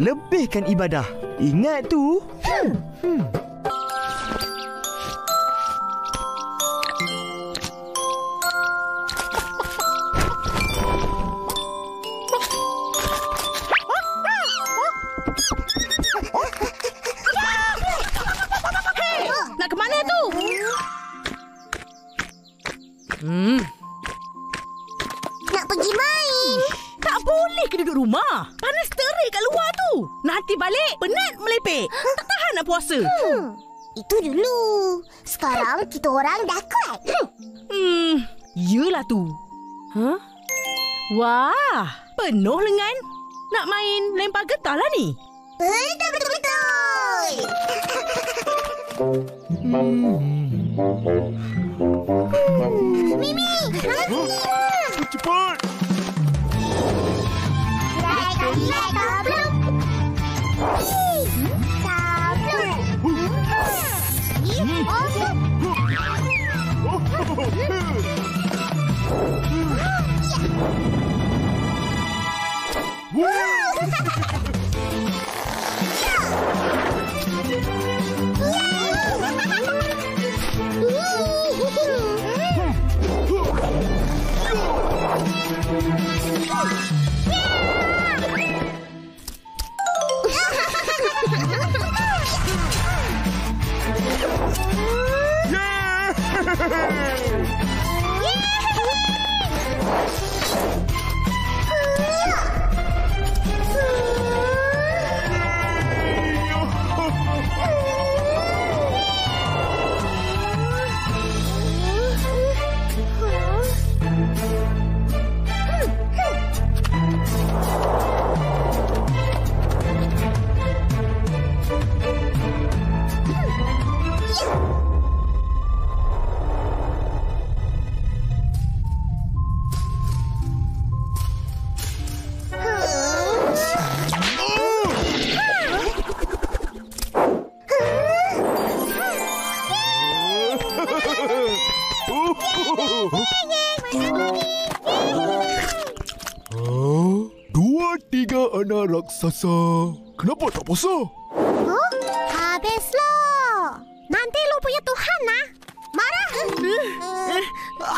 Lebihkan ibadah. Ingat tu. Nak ke mana tu? Nak pergi main. Tak boleh ke duduk rumah? Panas terik kat luar tu. Nanti balik penat melepek. Tak tahan nak puasa. Itu dulu. Sekarang kita orang dah kuat. Yelah tu. Wah, penuh lengan. Nak main lempar getah lah ni. Betul-betul. Mimi, Cepat. Dua, tiga anak raksasa. Kenapa tak puasa? habislah. Nanti lu punya Tuhan lah. Marah.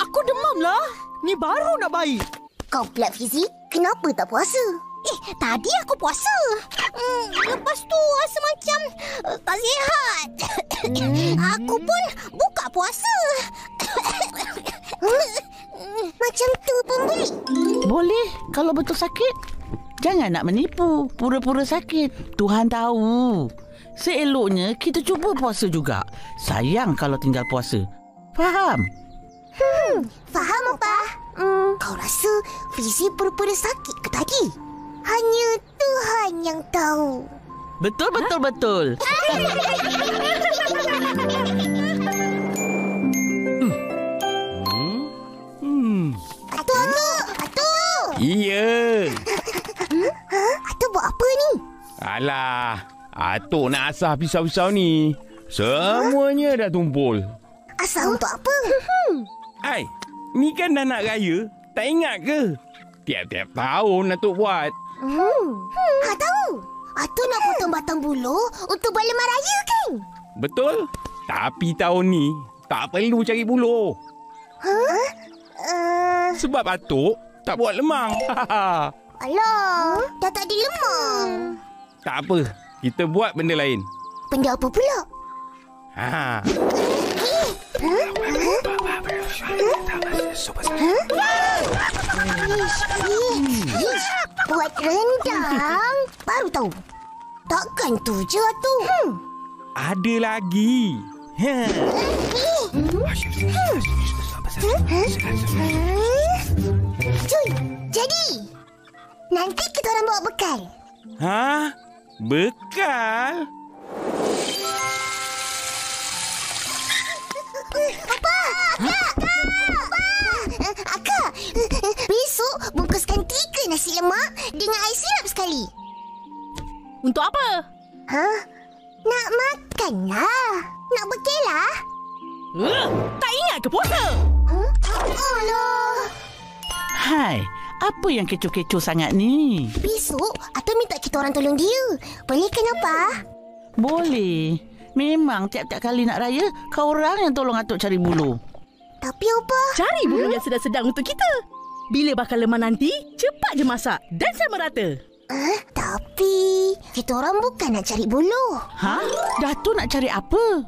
Aku demam lah. Ni baru nak baik. Kau pula Fizi, kenapa tak puasa? Tadi aku puasa. Lepas tu rasa macam tak sihat. Aku pun buka puasa. Macam tu pun boleh? Boleh kalau betul sakit. Jangan nak menipu, pura-pura sakit. Tuhan tahu. Seeloknya kita cuba puasa juga. Sayang kalau tinggal puasa. Faham? Faham apa? Kau rasa Fizi pura-pura sakit ke tadi? Hanya Tuhan yang tahu. Betul, betul, betul. Atuk! Iya. Atuk buat apa ni? Alah, Atuk nak asah pisau-pisau ni. Semuanya dah tumpul. Asal untuk apa? Ai, ni kan dah nak raya. Tak ingat ke? Tiap-tiap tahun Atuk buat. Tahu. Atuk nak potong batang bulu untuk berlemah raya kan? Betul. Tapi tahun ni tak perlu cari buluh. Sebab Atuk tak buat lemang. Alah, dah tak ada lemang. Tak apa. Kita buat benda lain. Benda apa pula? Buat rendang? Baru tahu. Takkan tu je tu. Ada lagi. Cuy, jadi. Nanti kita orang bawa bekal. Bekal? Papa! Akak! Besok bungkuskan 3 nasi lemak dengan air sirap sekali. Untuk apa? Nak makan lah. Nak bekal lah. Tak ingat ke puasa? Alah. Hai, Apa yang kecoh-kecoh sangat ni? Besok, Atul minta kita orang tolong dia. Boleh kan, Apa? Boleh. Memang tiap-tiap kali nak raya, kau orang yang tolong Atuk cari bulu. Tapi, Apa? Cari bulu yang sedang-sedang untuk kita. Bila bakal lemah nanti, cepat je masak dan sama rata. Tapi, kita orang bukan nak cari bulu. Ha? Datuk nak cari apa?